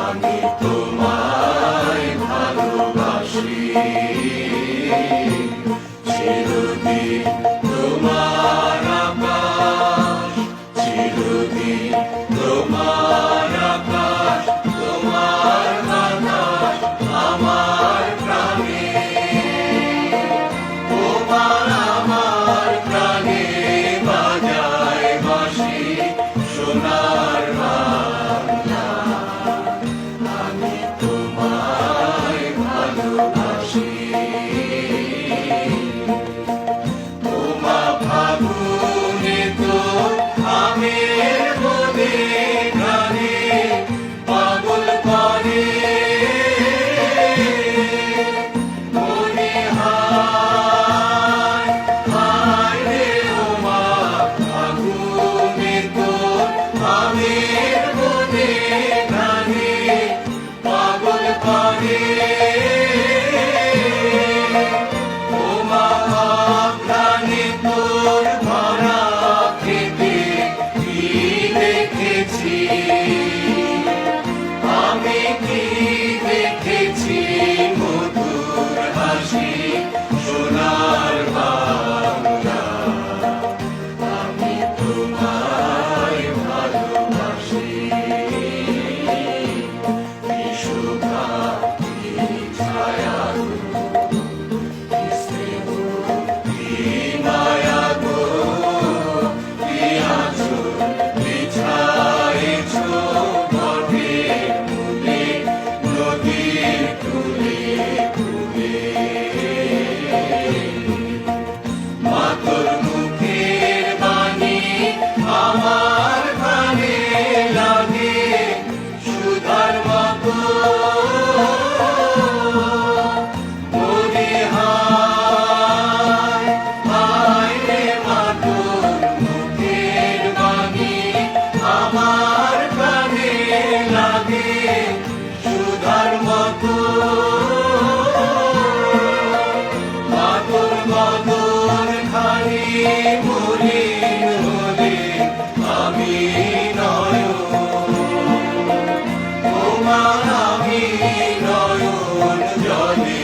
আমি তোমায় ভালোবাসি, চিরদিন তোমার আকাশ, চিরদিন তোমার আকাশ, তোমার বাতাস আমার প্রাণে, তোমার আমার প্রাণে বাজায় বাঁশি সোনার বাংলা। আমি তোমায় ভালোবাসি। তোমা ফাগুনে তোর আমের মনে গানে পাগল করে, মনে হায় হায় রে ওমা ফাগুনে তোর আমের মনে গানে পাগল করে, ওমা প্রাণে তোর ভরা খেতে কি দেখেছি, আমি কি দেখেছি মধুর হাসি সোনার বাংলা। আমি তোমায় ভালোবাসি। কি শোভা কি ছায়া গো, কি স্নেহ কি মায়া গো, কি আঁচল বিছায়েছ বটের মূলে নদীর কূলে কূলে। মা তোর মুখের বাণী আমার কানে লাগে সুধার মতো, মনে হায় হায় রে মা তোর মুখের বাণী আমার কানে লাগে সুধার মতো, মা তোর বদন খানি মলিন হলে আমি নয়ন, তোমার আমি নয়ন জলে